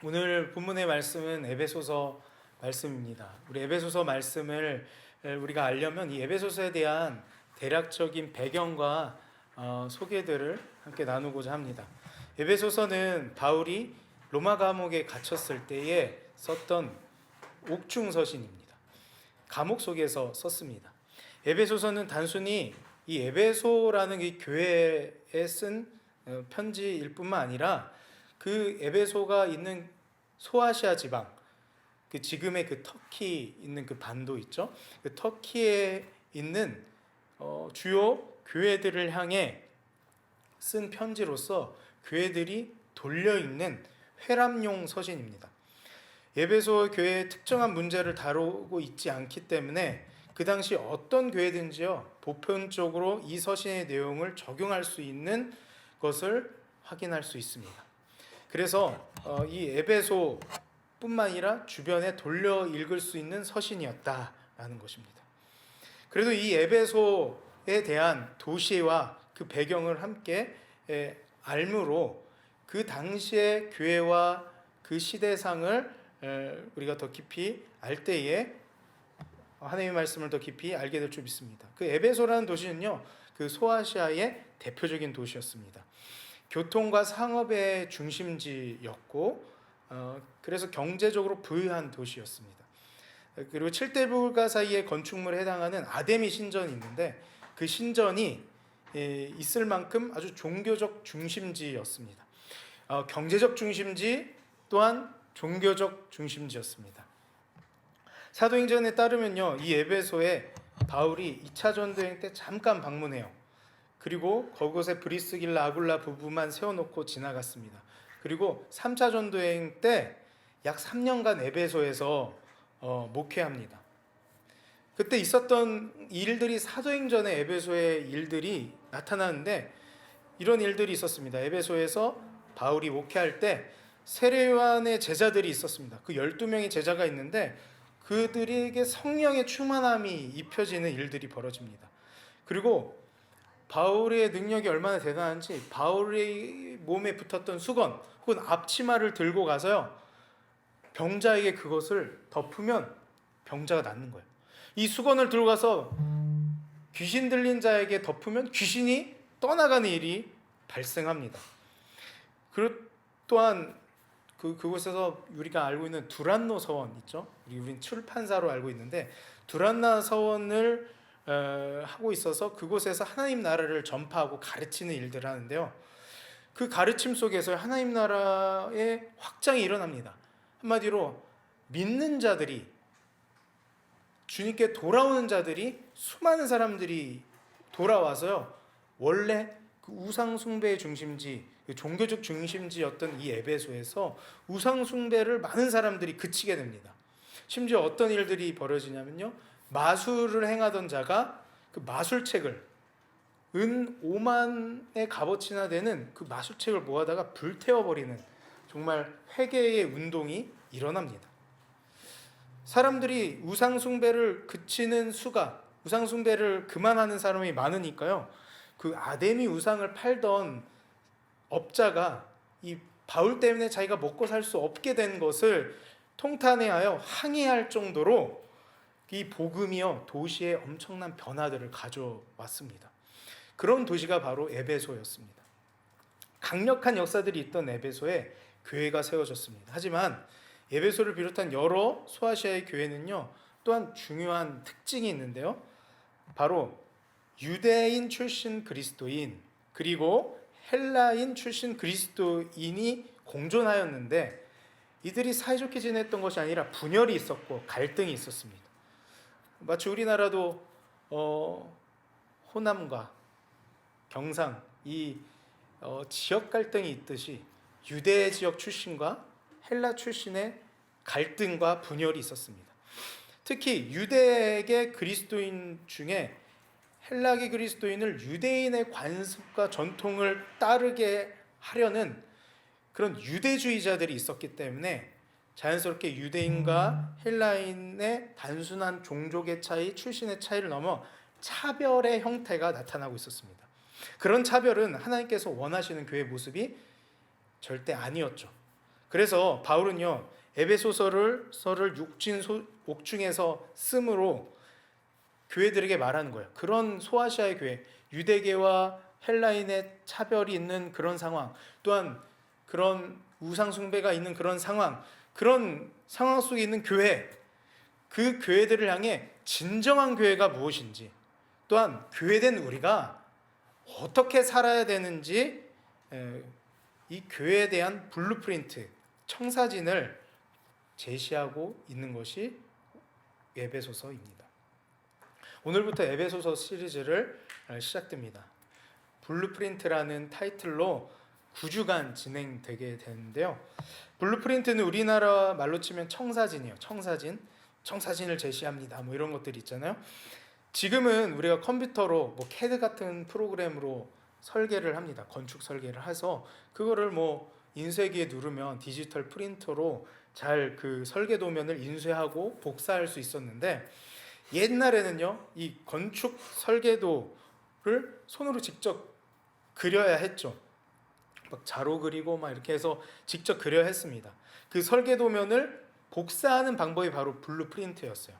오늘 본문의 말씀은 에베소서 말씀입니다. 우리 에베소서 말씀을 우리가 알려면 이 에베소서에 대한 대략적인 배경과 소개들을 함께 나누고자 합니다. 에베소서는 바울이 로마 감옥에 갇혔을 때에 썼던 옥중서신입니다. 감옥 속에서 썼습니다. 에베소서는 단순히 이 에베소라는 이 교회에 쓴 편지일 뿐만 아니라 그 에베소가 있는 소아시아 지방, 그 지금의 그 터키 있는 그 반도 있죠. 그 터키에 있는 주요 교회들을 향해 쓴 편지로서 교회들이 돌려 읽는 회람용 서신입니다. 에베소 교회의 특정한 문제를 다루고 있지 않기 때문에 그 당시 어떤 교회든지요 보편적으로 이 서신의 내용을 적용할 수 있는 것을 확인할 수 있습니다. 그래서 이 에베소뿐만 아니라 주변에 돌려 읽을 수 있는 서신이었다라는 것입니다. 그래도 이 에베소에 대한 도시와 그 배경을 함께 알므로 그 당시의 교회와 그 시대상을 우리가 더 깊이 알 때에 하나님의 말씀을 더 깊이 알게 될 줄 믿습니다. 그 에베소라는 도시는요, 그 소아시아의 대표적인 도시였습니다. 교통과 상업의 중심지였고, 그래서 경제적으로 부유한 도시였습니다. 그리고 7대 불가 사이의 건축물에 해당하는 아데미 신전이 있는데 그 신전이 있을 만큼 아주 종교적 중심지였습니다. 경제적 중심지 또한 종교적 중심지였습니다. 사도행전에 따르면요, 이 에베소에 바울이 2차 전도행 때 잠깐 방문해요. 그리고 그곳에 브리스길라 아굴라 부부만 세워놓고 지나갔습니다. 그리고 3차 전도여행 때 약 3년간 에베소에서 목회합니다. 그때 있었던 일들이 사도행전의 에베소의 일들이 나타나는데 이런 일들이 있었습니다. 에베소에서 바울이 목회할 때 세례요한의 제자들이 있었습니다. 그 12명의 제자가 있는데 그들에게 성령의 충만함이 입혀지는 일들이 벌어집니다. 그리고 바울의 능력이 얼마나 대단한지 바울의 몸에 붙었던 수건 혹은 앞치마를 들고 가서요, 병자에게 그것을 덮으면 병자가 낫는 거예요. 이 수건을 들고 가서 귀신 들린 자에게 덮으면 귀신이 떠나가는 일이 발생합니다. 또한 그곳에서 우리가 알고 있는 두란노 서원 있죠. 우린 출판사로 알고 있는데 두란노 서원을 하고 있어서 그곳에서 하나님 나라를 전파하고 가르치는 일들을 하는데요. 그 가르침 속에서 하나님 나라의 확장이 일어납니다. 한마디로 믿는 자들이, 주님께 돌아오는 자들이, 수많은 사람들이 돌아와서요, 원래 그 우상 숭배의 중심지, 종교적 중심지였던 이 에베소에서 우상 숭배를 많은 사람들이 그치게 됩니다. 심지어 어떤 일들이 벌어지냐면요, 마술을 행하던 자가 그 마술책을 은 5만의 값어치나 되는 그 마술책을 모아다가 불태워버리는 정말 회개의 운동이 일어납니다. 사람들이 우상숭배를 그치는 수가, 우상숭배를 그만하는 사람이 많으니까요, 그 아데미 우상을 팔던 업자가 이 바울 때문에 자기가 먹고 살 수 없게 된 것을 통탄해하여 항의할 정도로 이 복음이요 도시에 엄청난 변화들을 가져왔습니다. 그런 도시가 바로 에베소였습니다. 강력한 역사들이 있던 에베소에 교회가 세워졌습니다. 하지만 에베소를 비롯한 여러 소아시아의 교회는요, 또한 중요한 특징이 있는데요, 바로 유대인 출신 그리스도인 그리고 헬라인 출신 그리스도인이 공존하였는데 이들이 사이좋게 지냈던 것이 아니라 분열이 있었고 갈등이 있었습니다. 마치 우리나라도 호남과 경상 이 지역 갈등이 있듯이 유대 지역 출신과 헬라 출신의 갈등과 분열이 있었습니다. 특히 유대계 그리스도인 중에 헬라계 그리스도인을 유대인의 관습과 전통을 따르게 하려는 그런 유대주의자들이 있었기 때문에 자연스럽게 유대인과 헬라인의 단순한 종족의 차이, 출신의 차이를 넘어 차별의 형태가 나타나고 있었습니다. 그런 차별은 하나님께서 원하시는 교회의 모습이 절대 아니었죠. 그래서 바울은요 에베소서를 옥중에서 쓰므로 교회들에게 말하는 거예요. 그런 소아시아의 교회, 유대계와 헬라인의 차별이 있는 그런 상황, 또한 그런 우상 숭배가 있는 그런 상황 속에 있는 교회, 그 교회들을 향해 진정한 교회가 무엇인지, 또한 교회된 우리가 어떻게 살아야 되는지, 이 교회에 대한 블루프린트, 청사진을 제시하고 있는 것이 에베소서입니다. 오늘부터 에베소서 시리즈를 시작됩니다. 블루프린트라는 타이틀로 9주간 진행되게 되는데요. 블루프린트는 우리나라 말로 치면 청사진이에요. 청사진을 제시합니다. 뭐 이런 것들이 있잖아요. 지금은 우리가 컴퓨터로 뭐 CAD 같은 프로그램으로 설계를 합니다. 건축 설계를 해서 그거를 뭐 인쇄기에 누르면 디지털 프린터로 잘 그 설계 도면을 인쇄하고 복사할 수 있었는데, 옛날에는요 이 건축 설계도를 손으로 직접 그려야 했죠. 막 자로 그리고 막 이렇게 해서 직접 그려야 했습니다. 그 설계 도면을 복사하는 방법이 바로 블루프린트였어요.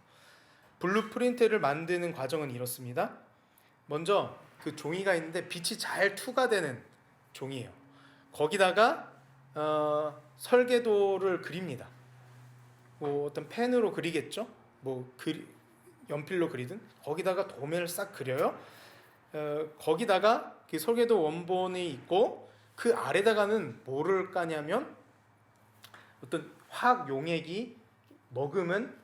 블루프린트를 만드는 과정은 이렇습니다. 먼저 그 종이가 있는데 빛이 잘 투과되는 종이에요. 거기다가 설계도를 그립니다. 뭐 어떤 펜으로 그리겠죠. 뭐 연필로 그리든 거기다가 도면을 싹 그려요. 거기다가 그 설계도 원본이 있고 그 아래다가는 뭐를 까냐면 어떤 화학 용액이 머금은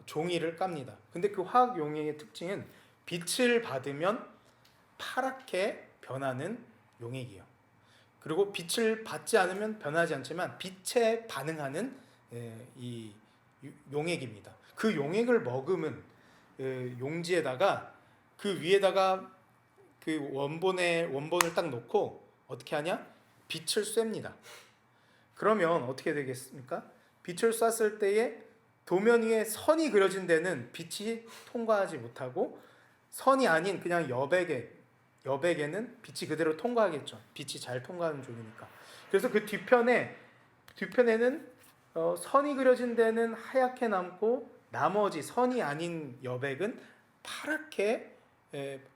종이를 깝니다. 근데 그 화학 용액의 특징은 빛을 받으면 파랗게 변하는 용액이에요. 그리고 빛을 받지 않으면 변하지 않지만 빛에 반응하는 이 용액입니다. 그 용액을 머금은 용지에다가 그 위에다가 그 원본을 딱 놓고 어떻게 하냐? 빛을 쐐니다. 그러면 어떻게 되겠습니까? 빛을 쐈을 때에 도면 위에 선이 그려진 데는 빛이 통과하지 못하고, 선이 아닌 그냥 여백에는 빛이 그대로 통과하겠죠. 빛이 잘 통과하는 쪽이니까. 그래서 그 뒤편에는 선이 그려진 데는 하얗게 남고 나머지 선이 아닌 여백은 파랗게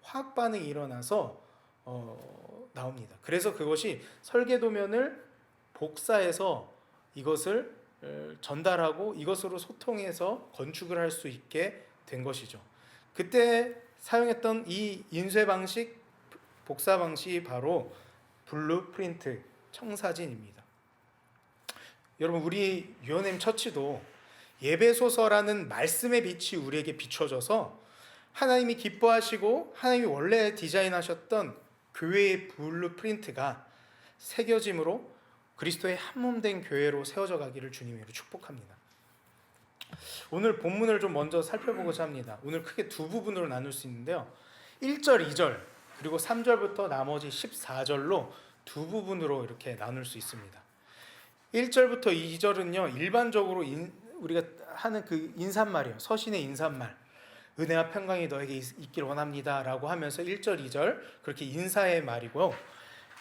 화학 반응이 일어나서 나옵니다. 그래서 그것이 설계도면을 복사해서 이것을 전달하고 이것으로 소통해서 건축을 할 수 있게 된 것이죠. 그때 사용했던 이 인쇄 방식, 복사 방식이 바로 블루프린트, 청사진입니다. 여러분, 우리 유언님 처치도 예배소서라는 말씀의 빛이 우리에게 비춰져서 하나님이 기뻐하시고 하나님이 원래 디자인하셨던 교회의 블루프린트가 새겨짐으로 그리스도의 한몸된 교회로 세워져 가기를 주님으로 축복합니다. 오늘 본문을 좀 먼저 살펴보고자 합니다. 오늘 크게 두 부분으로 나눌 수 있는데요. 1절, 2절 그리고 3절부터 나머지 14절로 두 부분으로 이렇게 나눌 수 있습니다. 1절부터 2절은요 일반적으로 우리가 하는 그 인사말이에요. 서신의 인사말, 은혜와 평강이 너에게 있기를 원합니다 라고 하면서 1절, 2절 그렇게 인사의 말이고요.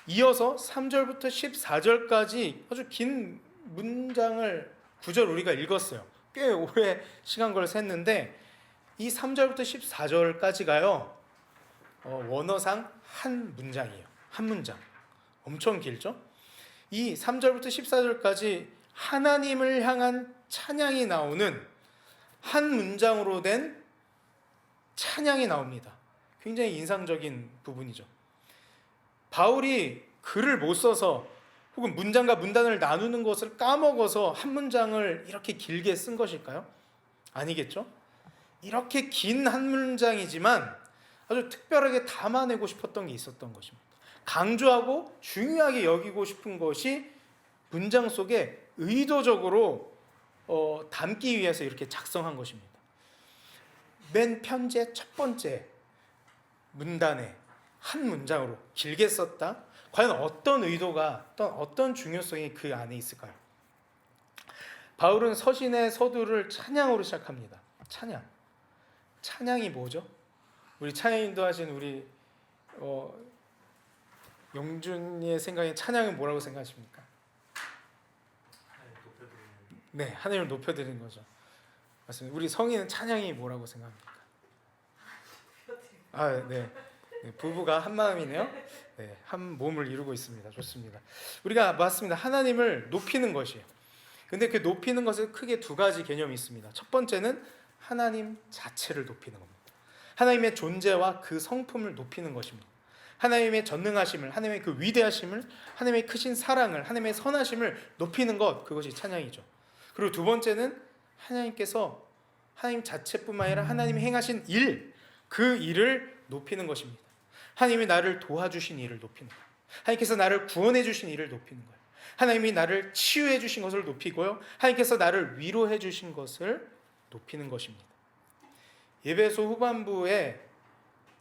이어서 3절부터 14절까지 아주 긴 문장을 구절 우리가 읽었어요. 꽤 오래 시간 걸 샜는데 이 3절부터 14절까지가요 원어상 한 문장이에요. 한 문장. 엄청 길죠? 이 3절부터 14절까지 하나님을 향한 찬양이 나오는 한 문장으로 된 찬양이 나옵니다. 굉장히 인상적인 부분이죠. 바울이 글을 못 써서 혹은 문장과 문단을 나누는 것을 까먹어서 한 문장을 이렇게 길게 쓴 것일까요? 아니겠죠? 이렇게 긴 한 문장이지만 아주 특별하게 담아내고 싶었던 게 있었던 것입니다. 강조하고 중요하게 여기고 싶은 것이 문장 속에 의도적으로 담기 위해서 이렇게 작성한 것입니다. 맨 편지의 첫 번째 문단에 한 문장으로 길게 썼다. 과연 어떤 의도가, 어떤 중요성이 그 안에 있을까요? 바울은 서신의 서두를 찬양으로 시작합니다. 찬양이 뭐죠? 우리 찬양인도 하신 우리 영준이의 생각에 찬양은 뭐라고 생각하십니까? 네, 하나님을 높여드리는 거죠. 맞습니다. 우리 성인은 찬양이 뭐라고 생각합니까? 네. 네, 부부가 한 마음이네요. 네, 한 몸을 이루고 있습니다. 좋습니다. 우리가 맞습니다. 하나님을 높이는 것이에요. 근데 그 높이는 것은 크게 두 가지 개념이 있습니다. 첫 번째는 하나님 자체를 높이는 겁니다. 하나님의 존재와 그 성품을 높이는 것입니다. 하나님의 전능하심을, 하나님의 그 위대하심을, 하나님의 크신 사랑을, 하나님의 선하심을 높이는 것, 그것이 찬양이죠. 그리고 두 번째는 하나님께서 하나님 자체뿐만 아니라 하나님이 행하신 일, 그 일을 높이는 것입니다. 하나님이 나를 도와주신 일을 높이는 거예요. 하나님께서 나를 구원해 주신 일을 높이는 거예요. 하나님이 나를 치유해 주신 것을 높이고요, 하나님께서 나를 위로해 주신 것을 높이는 것입니다. 예배소 후반부에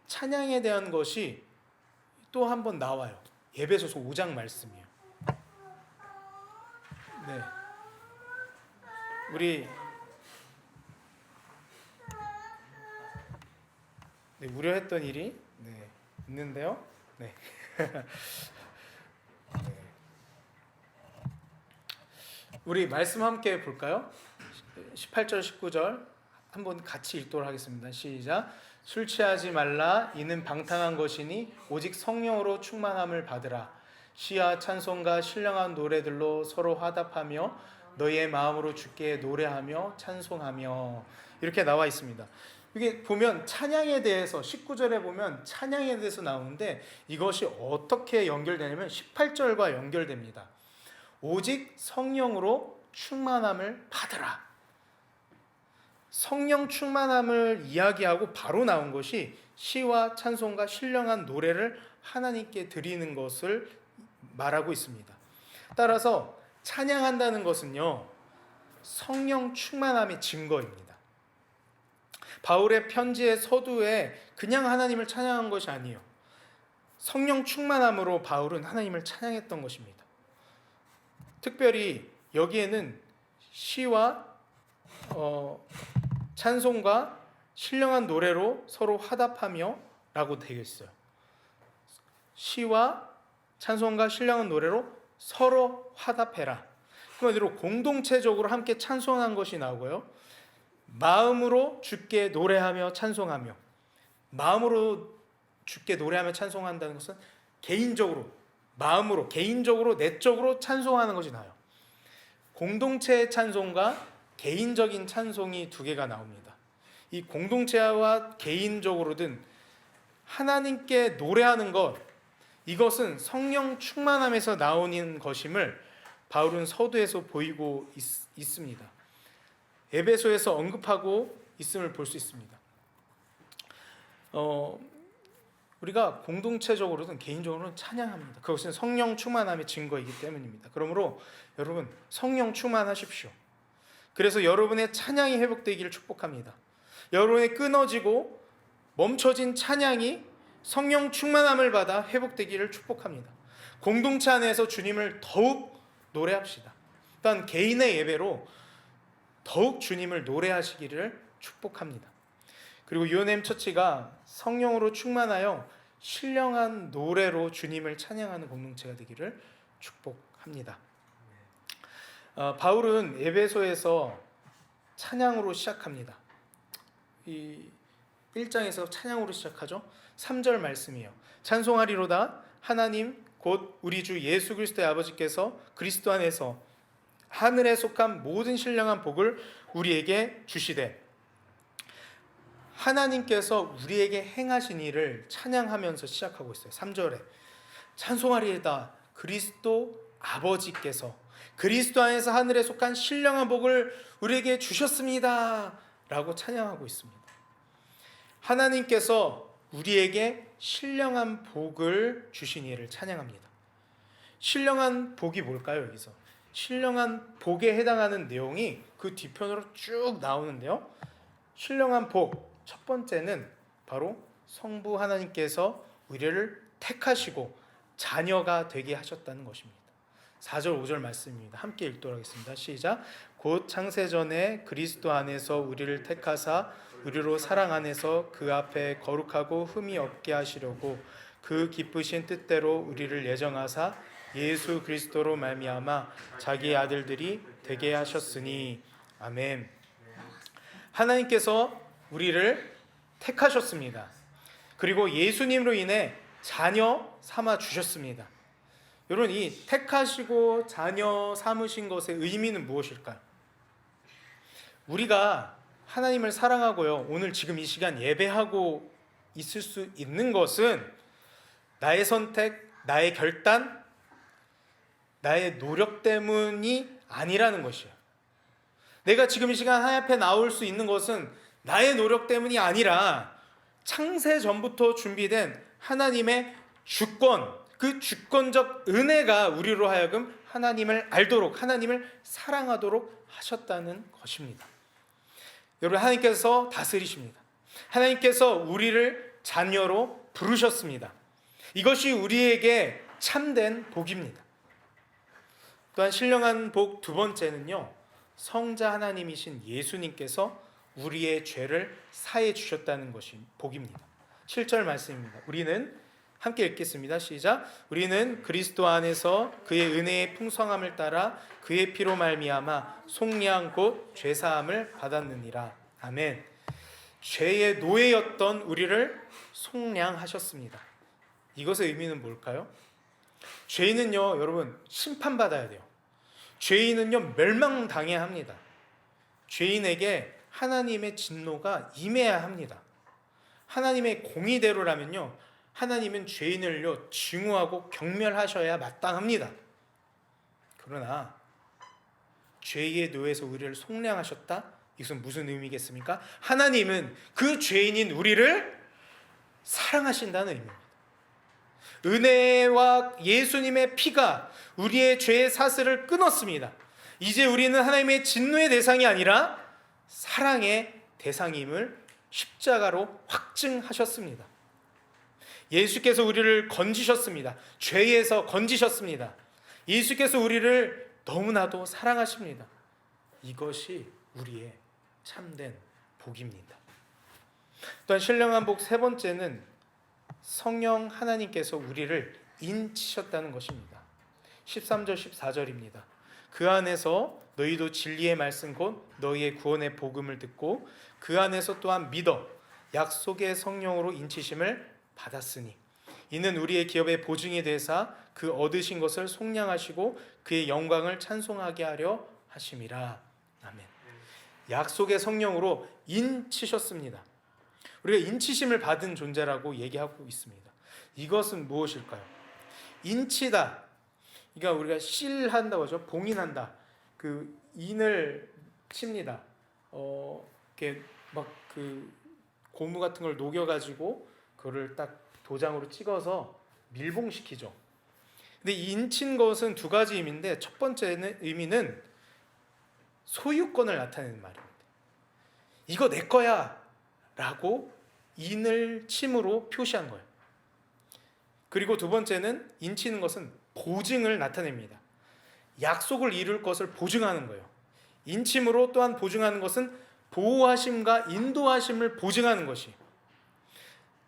찬양에 대한 것이 또 한 번 나와요. 예배소서 5장 말씀이에요. 네, 우리 우려했던 일이 있는데요. 네. 우리 말씀 함께 볼까요? 18절 19절 한번 같이 읽도록 하겠습니다. 시작. 술 취하지 말라. 이는 방탕한 것이니 오직 성령으로 충만함을 받으라. 시와 찬송과 신령한 노래들로 서로 화답하며 너희의 마음으로 주께 노래하며 찬송하며, 이렇게 나와 있습니다. 이게 보면 찬양에 대해서 19절에 보면 찬양에 대해서 나오는데 이것이 어떻게 연결되냐면 18절과 연결됩니다. 오직 성령으로 충만함을 받으라. 성령 충만함을 이야기하고 바로 나온 것이 시와 찬송과 신령한 노래를 하나님께 드리는 것을 말하고 있습니다. 따라서 찬양한다는 것은요, 성령 충만함의 증거입니다. 바울의 편지의 서두에 그냥 하나님을 찬양한 것이 아니에요. 성령 충만함으로 바울은 하나님을 찬양했던 것입니다. 특별히 여기에는 시와 찬송과 신령한 노래로 서로 화답하며 라고 되어 있어요. 시와 찬송과 신령한 노래로 서로 화답해라. 그러므로 공동체적으로 함께 찬송한 것이 나오고요, 마음으로 주께 노래하며 찬송하며, 마음으로 주께 노래하며 찬송한다는 것은 개인적으로, 마음으로, 개인적으로, 내적으로 찬송하는 것이 나와요. 공동체의 찬송과 개인적인 찬송이 두 개가 나옵니다. 이 공동체와 개인적으로든 하나님께 노래하는 것, 이것은 성령 충만함에서 나오는 것임을 바울은 서두에서 보이고 있습니다. 에베소에서 언급하고 있음을 볼 수 있습니다. 우리가 공동체적으로든 개인적으로는 찬양합니다. 그것은 성령 충만함의 증거이기 때문입니다. 그러므로 여러분, 성령 충만하십시오. 그래서 여러분의 찬양이 회복되기를 축복합니다. 여러분의 끊어지고 멈춰진 찬양이 성령 충만함을 받아 회복되기를 축복합니다. 공동체 안에서 주님을 더욱 노래합시다. 또한 개인의 예배로 더욱 주님을 노래하시기를 축복합니다. 그리고 UNM 처치가 성령으로 충만하여 신령한 노래로 주님을 찬양하는 공동체가 되기를 축복합니다. 바울은 에베소에서 찬양으로 시작합니다. 이 1장에서 찬양으로 시작하죠. 3절 말씀이에요. 찬송하리로다. 하나님 곧 우리 주 예수 그리스도의 아버지께서 그리스도 안에서 하늘에 속한 모든 신령한 복을 우리에게 주시되, 하나님께서 우리에게 행하신 일을 찬양하면서 시작하고 있어요. 3절에 찬송하리이다. 그리스도 아버지께서 그리스도 안에서 하늘에 속한 신령한 복을 우리에게 주셨습니다 라고 찬양하고 있습니다. 하나님께서 우리에게 신령한 복을 주신 이를 찬양합니다. 신령한 복이 뭘까요? 여기서 신령한 복에 해당하는 내용이 그 뒤편으로 쭉 나오는데요, 신령한 복 첫 번째는 바로 성부 하나님께서 우리를 택하시고 자녀가 되게 하셨다는 것입니다. 4절 5절 말씀입니다. 함께 읽도록 하겠습니다. 시작. 곧 창세전에 그리스도 안에서 우리를 택하사 우리로 사랑 안에서 그 앞에 거룩하고 흠이 없게 하시려고 그 기쁘신 뜻대로 우리를 예정하사 예수 그리스도로 말미암아 자기의 아들들이 되게 하셨으니 아멘. 하나님께서 우리를 택하셨습니다. 그리고 예수님으로 인해 자녀 삼아 주셨습니다. 여러분, 이 택하시고 자녀 삼으신 것의 의미는 무엇일까요? 우리가 하나님을 사랑하고요, 오늘 지금 이 시간 예배하고 있을 수 있는 것은 나의 선택, 나의 결단, 나의 노력 때문이 아니라는 것이에요. 내가 지금 이 시간 하나님 앞에 나올 수 있는 것은 나의 노력 때문이 아니라 창세 전부터 준비된 하나님의 주권, 그 주권적 은혜가 우리로 하여금 하나님을 알도록, 하나님을 사랑하도록 하셨다는 것입니다. 여러분, 하나님께서 다스리십니다. 하나님께서 우리를 자녀로 부르셨습니다. 이것이 우리에게 참된 복입니다. 또한 신령한 복 두 번째는요, 성자 하나님이신 예수님께서 우리의 죄를 사해 주셨다는 것이 복입니다. 7절 말씀입니다. 우리는 함께 읽겠습니다. 시작. 우리는 그리스도 안에서 그의 은혜의 풍성함을 따라 그의 피로 말미암아 속량 곧 죄사함을 받았느니라. 아멘. 죄의 노예였던 우리를 속량하셨습니다. 이것의 의미는 뭘까요? 죄인은요, 여러분, 심판받아야 돼요. 죄인은요, 멸망당해야 합니다. 죄인에게 하나님의 진노가 임해야 합니다. 하나님의 공의대로라면요, 하나님은 죄인을요 증오하고 경멸하셔야 마땅합니다. 그러나 죄의 노예에서 우리를 속량하셨다? 이것은 무슨 의미겠습니까? 하나님은 그 죄인인 우리를 사랑하신다는 의미입니다. 은혜와 예수님의 피가 우리의 죄의 사슬을 끊었습니다. 이제 우리는 하나님의 진노의 대상이 아니라 사랑의 대상임을 십자가로 확증하셨습니다. 예수께서 우리를 건지셨습니다. 죄에서 건지셨습니다. 예수께서 우리를 너무나도 사랑하십니다. 이것이 우리의 참된 복입니다. 또한 신령한 복 세 번째는 성령 하나님께서 우리를 인치셨다는 것입니다. 13절 14절입니다. 그 안에서 너희도 진리의 말씀 곧 너희의 구원의 복음을 듣고 그 안에서 또한 믿어 약속의 성령으로 인치심을 받았으니 이는 우리의 기업의 보증이 되사 그 얻으신 것을 속량하시고 그의 영광을 찬송하게 하려 하심이라. 아멘. 약속의 성령으로 인치셨습니다. 우리가 인치심을 받은 존재라고 얘기하고 있습니다. 이것은 무엇일까요? 인치다. 그러니까 우리가 실한다고 하죠. 봉인한다. 그 인을 칩니다. 이렇게 막 그 고무 같은 걸 녹여가지고 그거를 딱 도장으로 찍어서 밀봉시키죠. 근데 인친 것은 두 가지 의미인데 첫 번째 의미는 소유권을 나타내는 말입니다. 이거 내 거야 라고 인을 침으로 표시한 거예요. 그리고 두 번째는 인치는 것은 보증을 나타냅니다. 약속을 이룰 것을 보증하는 거예요. 인침으로 또한 보증하는 것은 보호하심과 인도하심을 보증하는 것이.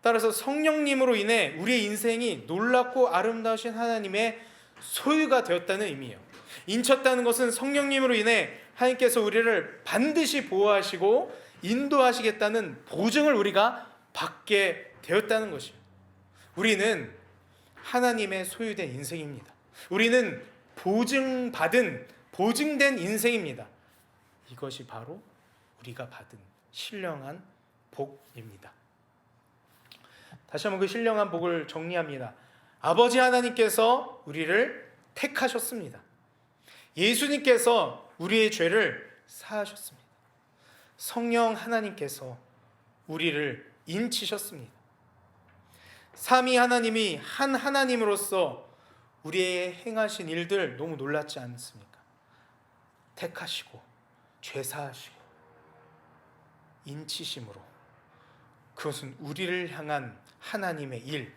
따라서 성령님으로 인해 우리의 인생이 놀랍고 아름다우신 하나님의 소유가 되었다는 의미예요. 인쳤다는 것은 성령님으로 인해 하나님께서 우리를 반드시 보호하시고 인도하시겠다는 보증을 우리가 받게 되었다는 것이에요. 우리는 하나님의 소유된 인생입니다. 우리는 보증된 인생입니다. 이것이 바로 우리가 받은 신령한 복입니다. 다시 한번 그 신령한 복을 정리합니다. 아버지 하나님께서 우리를 택하셨습니다. 예수님께서 우리의 죄를 사하셨습니다. 성령 하나님께서 우리를 인치셨습니다. 삼위 하나님이 한 하나님으로서 우리의 행하신 일들 너무 놀랍지 않습니까? 택하시고 죄사하시고 인치심으로 그것은 우리를 향한 하나님의 일.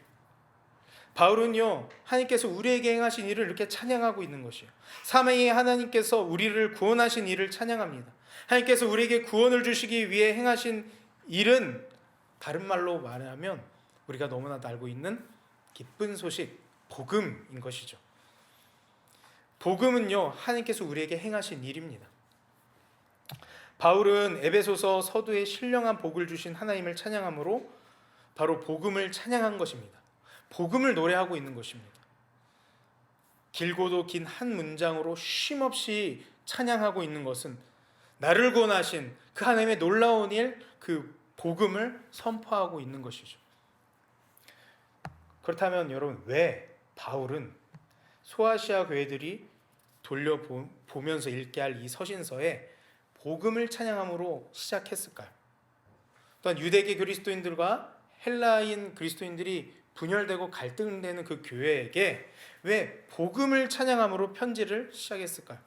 바울은요, 하나님께서 우리에게 행하신 일을 이렇게 찬양하고 있는 것이에요. 삼위의 하나님께서 우리를 구원하신 일을 찬양합니다. 하나님께서 우리에게 구원을 주시기 위해 행하신 일은 다른 말로 말하면 우리가 너무나도 알고 있는 기쁜 소식, 복음인 것이죠. 복음은요, 하나님께서 우리에게 행하신 일입니다. 바울은 에베소서 서두에 신령한 복을 주신 하나님을 찬양함으로 바로 복음을 찬양한 것입니다. 복음을 노래하고 있는 것입니다. 길고도 긴 한 문장으로 쉼없이 찬양하고 있는 것은 나를 구원하신 그 하나님의 놀라운 일, 그 복음을 선포하고 있는 것이죠. 그렇다면 여러분, 왜 바울은 소아시아 교회들이 돌려보면서 읽게 할 이 서신서에 복음을 찬양함으로 시작했을까요? 또한 유대계 그리스도인들과 헬라인 그리스도인들이 분열되고 갈등되는 그 교회에게 왜 복음을 찬양함으로 편지를 시작했을까요?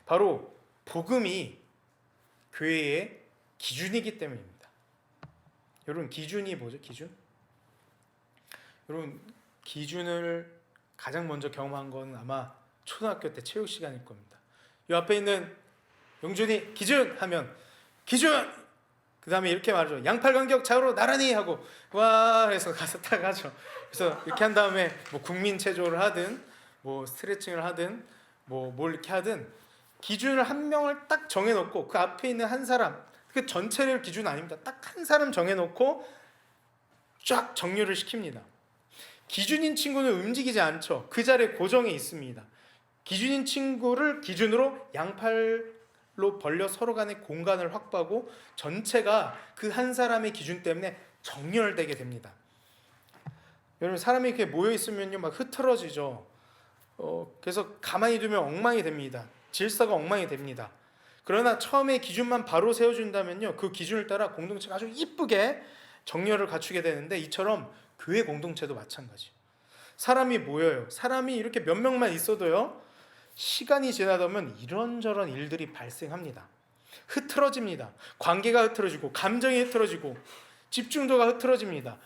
바로 복음이 교회의 기준이기 때문입니다. 여러분, 기준이 뭐죠? 기준? 여러분, 기준을 가장 먼저 경험한 건 아마 초등학교 때 체육 시간일 겁니다. 이 앞에 있는 용준이 기준 하면 기준! 그 다음에 이렇게 말하죠. 양팔 간격 좌우로 나란히 하고 와 해서 가서 딱 하죠. 그래서 이렇게 한 다음에 뭐 국민 체조를 하든 뭐 스트레칭을 하든 뭘 이렇게 하든 기준을 한 명을 딱 정해놓고 그 앞에 있는 한 사람, 그 전체를 기준 아닙니다. 딱 한 사람 정해놓고 쫙 정렬을 시킵니다. 기준인 친구는 움직이지 않죠. 그 자리에 고정해 있습니다. 기준인 친구를 기준으로 양팔로 벌려 서로 간의 공간을 확보하고 전체가 그 한 사람의 기준 때문에 정렬되게 됩니다. 여러분, 사람이 이렇게 모여 있으면요 막 흐트러지죠. 그래서 가만히 두면 엉망이 됩니다. 질서가 엉망이 됩니다. 그러나 처음에 기준만 바로 세워준다면요, 그 기준을 따라 공동체가 아주 이쁘게 정렬을 갖추게 되는데, 이처럼 교회 공동체도 마찬가지. 사람이 모여요. 사람이 이렇게 몇 명만 있어도요, 시간이 지나다 보면 이런저런 일들이 발생합니다. 흐트러집니다. 관계가 흐트러지고 감정이 흐트러지고 집중도가 흐트러집니다.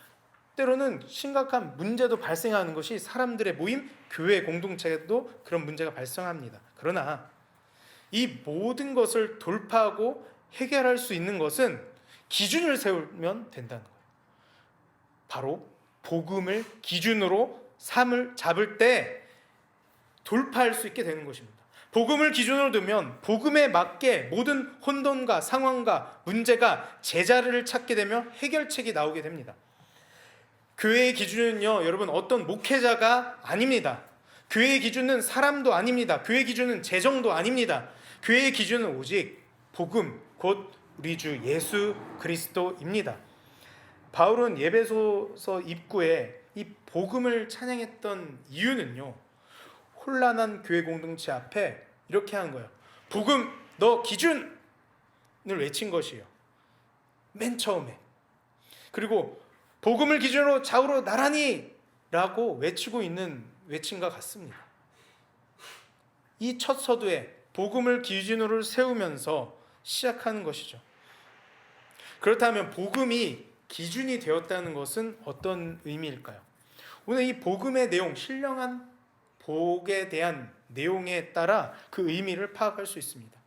때로는 심각한 문제도 발생하는 것이 사람들의 모임, 교회 공동체에도 그런 문제가 발생합니다. 그러나 이 모든 것을 돌파하고 해결할 수 있는 것은 기준을 세우면 된다는 거예요. 바로 복음을 기준으로 삶을 잡을 때 돌파할 수 있게 되는 것입니다. 복음을 기준으로 두면 복음에 맞게 모든 혼돈과 상황과 문제가 제자리를 찾게 되며 해결책이 나오게 됩니다. 교회의 기준은요, 여러분, 어떤 목회자가 아닙니다. 교회의 기준은 사람도 아닙니다. 교회의 기준은 재정도 아닙니다. 교회의 기준은 오직 복음, 곧 우리 주 예수 그리스도입니다. 바울은 에베소서 입구에 이 복음을 찬양했던 이유는요, 혼란한 교회 공동체 앞에 이렇게 하는 거예요. 복음, 너 기준을 외친 것이에요. 맨 처음에. 그리고 복음을 기준으로 좌우로 나란히 라고 외치고 있는 외침과 같습니다. 이 첫 서두에 복음을 기준으로 세우면서 시작하는 것이죠. 그렇다면 복음이 기준이 되었다는 것은 어떤 의미일까요? 오늘 이 복음의 내용, 신령한 복에 대한 내용에 따라 그 의미를 파악할 수 있습니다.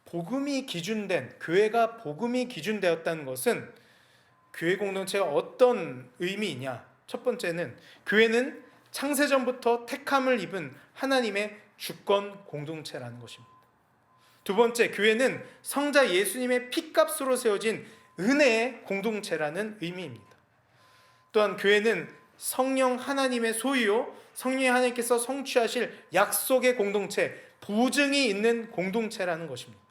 복음이 기준된, 교회가 복음이 기준되었다는 것은 교회 공동체가 어떤 의미이냐? 첫 번째는 교회는 창세전부터 택함을 입은 하나님의 주권 공동체라는 것입니다. 두 번째, 교회는 성자 예수님의 피값으로 세워진 은혜의 공동체라는 의미입니다. 또한 교회는 성령 하나님의 소유요, 성령이 하나님께서 성취하실 약속의 공동체, 보증이 있는 공동체라는 것입니다.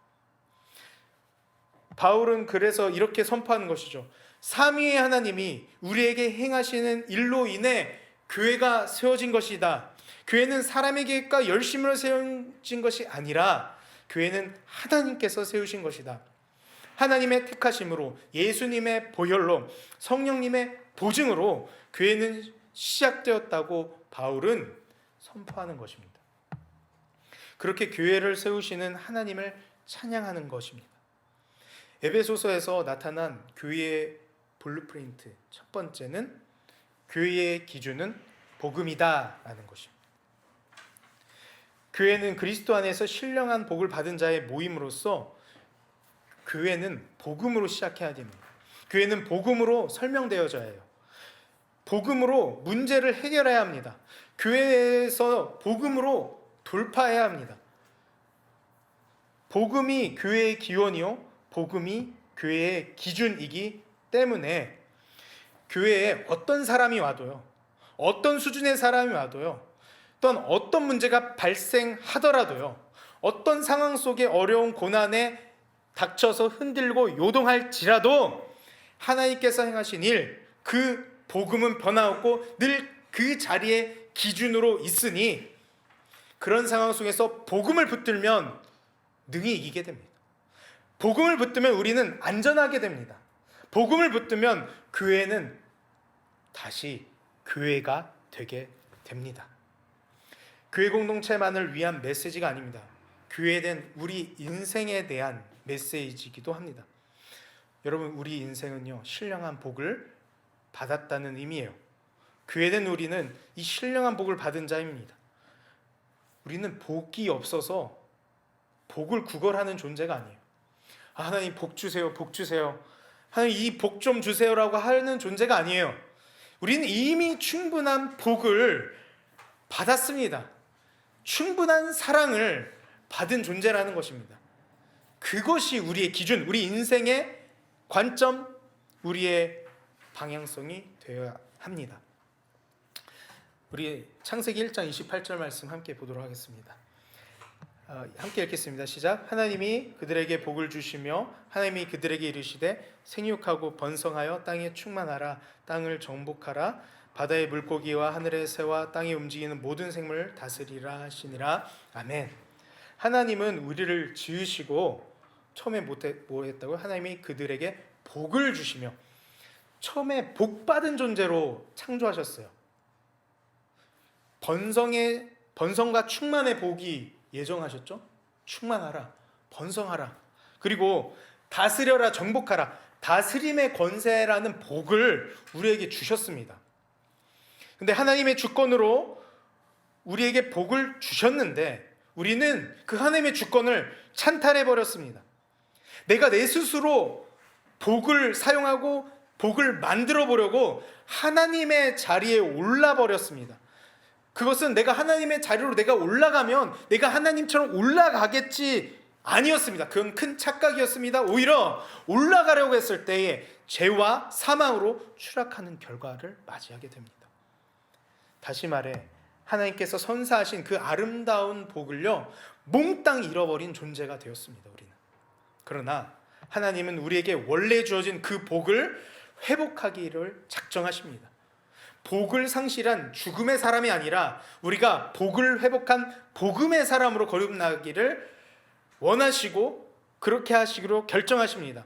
바울은 그래서 이렇게 선포하는 것이죠. 삼위의 하나님이 우리에게 행하시는 일로 인해 교회가 세워진 것이다. 교회는 사람의 계획과 열심으로 세워진 것이 아니라 교회는 하나님께서 세우신 것이다. 하나님의 택하심으로, 예수님의 보혈로, 성령님의 보증으로 교회는 시작되었다고 바울은 선포하는 것입니다. 그렇게 교회를 세우시는 하나님을 찬양하는 것입니다. 에베소서에서 나타난 교회의 블루프린트, 첫 번째는 교회의 기준은 복음이다 라는 것입니다. 교회는 그리스도 안에서 신령한 복을 받은 자의 모임으로서 교회는 복음으로 시작해야 됩니다. 교회는 복음으로 설명되어져야 해요. 복음으로 문제를 해결해야 합니다. 교회에서 복음으로 돌파해야 합니다. 복음이 교회의 기원이요, 복음이 교회의 기준이기 때문에 교회에 어떤 사람이 와도요, 어떤 수준의 사람이 와도요, 또한 어떤 문제가 발생하더라도요, 어떤 상황 속에 어려운 고난에 닥쳐서 흔들고 요동할지라도 하나님께서 행하신 일, 그 복음은 변화없고 늘 그 자리에 기준으로 있으니 그런 상황 속에서 복음을 붙들면 능히 이기게 됩니다. 복음을 붙들면 우리는 안전하게 됩니다. 복음을 붙들면 교회는 다시 교회가 되게 됩니다. 교회 공동체만을 위한 메시지가 아닙니다. 교회된 우리 인생에 대한 메시지이기도 합니다. 여러분, 우리 인생은요, 신령한 복을 받았다는 의미예요. 교회된 우리는 이 신령한 복을 받은 자입니다. 우리는 복이 없어서 복을 구걸하는 존재가 아니에요. 하나님 복 주세요, 복 주세요. 하나님 이 복 좀 주세요라고 하는 존재가 아니에요. 우리는 이미 충분한 복을 받았습니다. 충분한 사랑을 받은 존재라는 것입니다. 그것이 우리의 기준, 우리 인생의 관점, 우리의 방향성이 되어야 합니다. 우리 창세기 1장 28절 말씀 함께 보도록 하겠습니다. 함께 읽겠습니다. 시작. 하나님이 그들에게 복을 주시며 하나님이 그들에게 이르시되 생육하고 번성하여 땅에 충만하라, 땅을 정복하라, 바다의 물고기와 하늘의 새와 땅에 움직이는 모든 생물을 다스리라 하시니라. 아멘. 하나님은 우리를 지으시고 처음에 뭐 했다고요? 하나님이 그들에게 복을 주시며, 처음에 복 받은 존재로 창조하셨어요. 번성과 충만의 복이 예정하셨죠? 충만하라, 번성하라, 그리고 다스려라, 정복하라, 다스림의 권세라는 복을 우리에게 주셨습니다. 근데 하나님의 주권으로 우리에게 복을 주셨는데 우리는 그 하나님의 주권을 찬탈해 버렸습니다. 내가 내 스스로 복을 사용하고 복을 만들어 보려고 하나님의 자리에 올라 버렸습니다. 그것은 내가 하나님의 자리로 내가 올라가면 내가 하나님처럼 올라가겠지 아니었습니다. 그건 큰 착각이었습니다. 오히려 올라가려고 했을 때에 죄와 사망으로 추락하는 결과를 맞이하게 됩니다. 다시 말해 하나님께서 선사하신 그 아름다운 복을요, 몽땅 잃어버린 존재가 되었습니다. 우리는. 그러나 하나님은 우리에게 원래 주어진 그 복을 회복하기를 작정하십니다. 복을 상실한 죽음의 사람이 아니라 우리가 복을 회복한 복음의 사람으로 거듭나기를 원하시고 그렇게 하시기로 결정하십니다.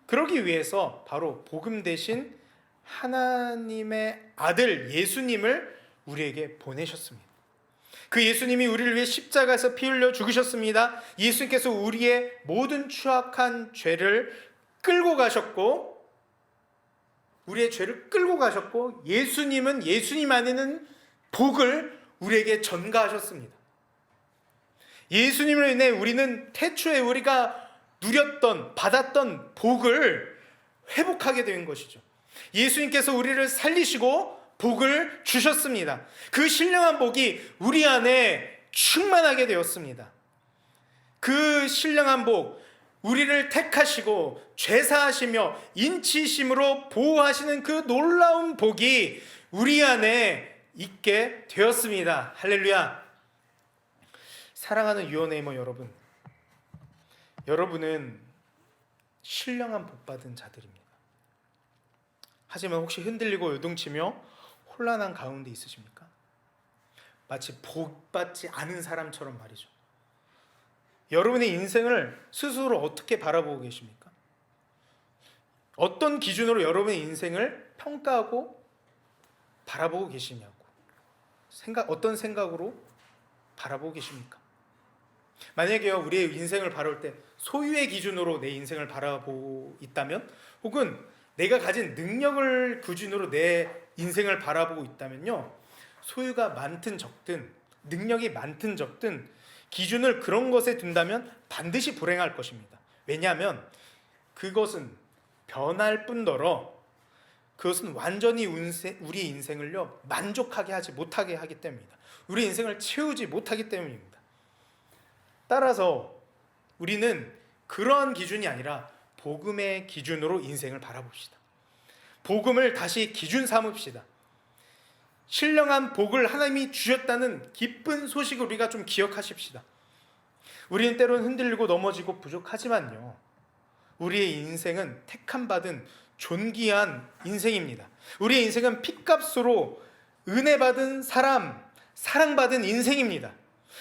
그러기 위해서 바로 복음 대신 하나님의 아들 예수님을 우리에게 보내셨습니다. 그 예수님이 우리를 위해 십자가에서 피 흘려 죽으셨습니다. 예수님께서 우리의 모든 추악한 죄를 끌고 가셨고, 우리의 죄를 끌고 가셨고, 예수님은 예수님 안에는 복을 우리에게 전가하셨습니다. 예수님으로 인해 우리는 태초에 우리가 누렸던, 받았던 복을 회복하게 된 것이죠. 예수님께서 우리를 살리시고 복을 주셨습니다. 그 신령한 복이 우리 안에 충만하게 되었습니다. 그 신령한 복, 우리를 택하시고 죄사하시며 인치심으로 보호하시는 그 놀라운 복이 우리 안에 있게 되었습니다. 할렐루야. 사랑하는 유언네이머 여러분, 여러분은 신령한 복 받은 자들입니다. 하지만 혹시 흔들리고 요동치며 혼란한 가운데 있으십니까? 마치 복 받지 않은 사람처럼 말이죠. 여러분의 인생을 스스로 어떻게 바라보고 계십니까? 어떤 기준으로 여러분의 인생을 평가하고 바라보고 계시냐고, 어떤 생각으로 바라보고 계십니까? 만약에요, 우리의 인생을 바라볼 때 소유의 기준으로 내 인생을 바라보고 있다면, 혹은 내가 가진 능력을 기준으로 내 인생을 바라보고 있다면요, 소유가 많든 적든 능력이 많든 적든 기준을 그런 것에 둔다면 반드시 불행할 것입니다. 왜냐하면 그것은 변할 뿐더러 그것은 완전히 우리 인생을요 만족하게 하지 못하게 하기 때문입니다. 우리 인생을 채우지 못하기 때문입니다. 따라서 우리는 그러한 기준이 아니라 복음의 기준으로 인생을 바라봅시다. 복음을 다시 기준 삼읍시다. 신령한 복을 하나님이 주셨다는 기쁜 소식을 우리가 좀 기억하십시다. 우리는 때로는 흔들리고 넘어지고 부족하지만요, 우리의 인생은 택함받은 존귀한 인생입니다. 우리의 인생은 핏값으로 은혜 받은 사람, 사랑받은 인생입니다.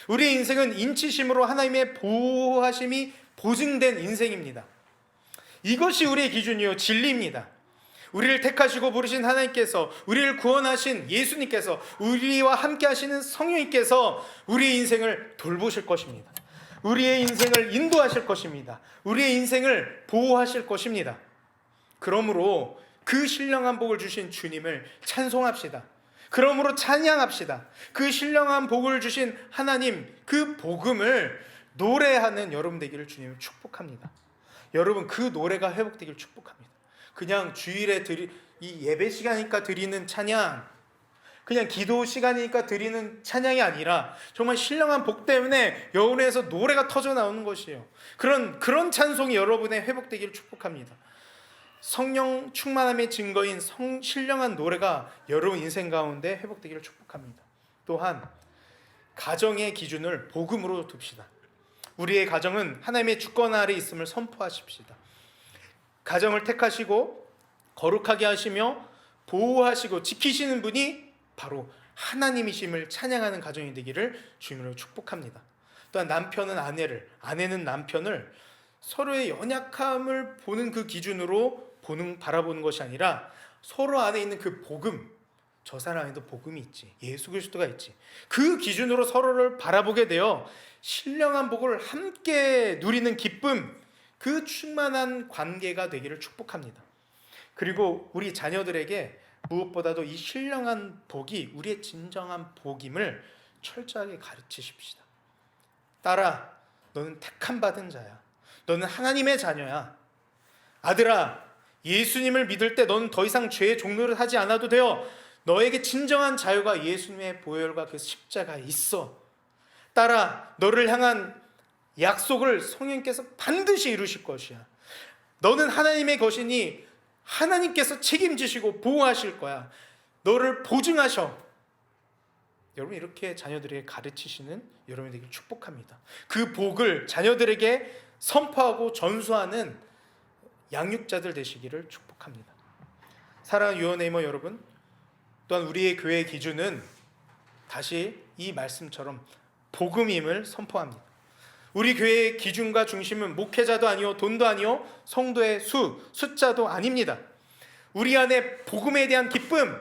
우리의 인생은 인치심으로 하나님의 보호하심이 보증된 인생입니다. 이것이 우리의 기준이요 진리입니다. 우리를 택하시고 부르신 하나님께서, 우리를 구원하신 예수님께서, 우리와 함께 하시는 성령님께서 우리의 인생을 돌보실 것입니다. 우리의 인생을 인도하실 것입니다. 우리의 인생을 보호하실 것입니다. 그러므로 그 신령한 복을 주신 주님을 찬송합시다. 그러므로 찬양합시다. 그 신령한 복을 주신 하나님, 그 복음을 노래하는 여러분 되기를 주님을 축복합니다. 여러분, 그 노래가 회복되기를 축복합니다. 그냥 주일에 이 예배 시간이니까 드리는 찬양, 그냥 기도 시간이니까 드리는 찬양이 아니라 정말 신령한 복 때문에 여운에서 노래가 터져 나오는 것이에요. 그런 찬송이 여러분의 회복되기를 축복합니다. 성령 충만함의 증거인 신령한 노래가 여러분 인생 가운데 회복되기를 축복합니다. 또한 가정의 기준을 복음으로 둡시다. 우리의 가정은 하나님의 주권 아래 있음을 선포하십시다. 가정을 택하시고 거룩하게 하시며 보호하시고 지키시는 분이 바로 하나님이심을 찬양하는 가정이 되기를 주님으로 축복합니다. 또한 남편은 아내를, 아내는 남편을 서로의 연약함을 보는 그 기준으로 바라보는 것이 아니라 서로 안에 있는 그 복음, 저 사람에도 복음이 있지, 예수 그리스도가 있지, 그 기준으로 서로를 바라보게 되어 신령한 복을 함께 누리는 기쁨, 그 충만한 관계가 되기를 축복합니다. 그리고 우리 자녀들에게 무엇보다도 이 신령한 복이 우리의 진정한 복임을 철저하게 가르치십시다. 딸아, 너는 택함 받은 자야. 너는 하나님의 자녀야. 아들아, 예수님을 믿을 때 너는 더 이상 죄의 종노릇 하지 않아도 돼요. 너에게 진정한 자유가 예수님의 보혈과 그 십자가에 있어. 딸아, 너를 향한 약속을 성령께서 반드시 이루실 것이야. 너는 하나님의 것이니 하나님께서 책임지시고 보호하실 거야. 너를 보증하셔. 여러분, 이렇게 자녀들에게 가르치시는 여러분이 되길 축복합니다. 그 복을 자녀들에게 선포하고 전수하는 양육자들 되시기를 축복합니다. 사랑하는 유언네이머 여러분, 또한 우리의 교회의 기준은 다시 이 말씀처럼 복음임을 선포합니다. 우리 교회의 기준과 중심은 목회자도 아니요, 돈도 아니요, 성도의 숫자도 아닙니다. 우리 안에 복음에 대한 기쁨,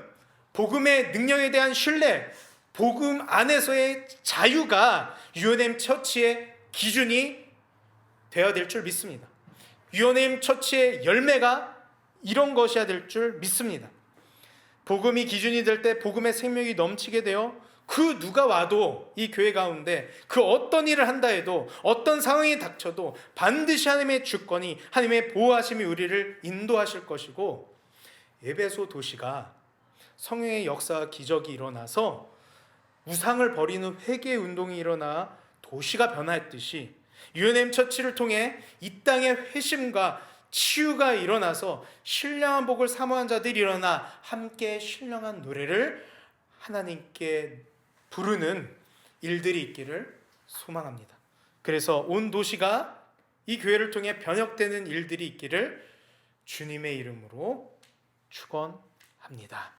복음의 능력에 대한 신뢰, 복음 안에서의 자유가 유언네임 처치의 기준이 되어야 될 줄 믿습니다. 유언네임 처치의 열매가 이런 것이어야 될 줄 믿습니다. 복음이 기준이 될 때 복음의 생명이 넘치게 되어 그 누가 와도 이 교회 가운데 그 어떤 일을 한다 해도, 어떤 상황이 닥쳐도 반드시 하나님의 주권이, 하나님의 보호하심이 우리를 인도하실 것이고, 에베소 도시가 성령의 역사와 기적이 일어나서 우상을 버리는 회개 운동이 일어나 도시가 변화했듯이 유엔엠 처치를 통해 이 땅의 회심과 치유가 일어나서 신령한 복을 사모한 자들이 일어나 함께 신령한 노래를 하나님께 부르는 일들이 있기를 소망합니다. 그래서 온 도시가 이 교회를 통해 변혁되는 일들이 있기를 주님의 이름으로 축원합니다.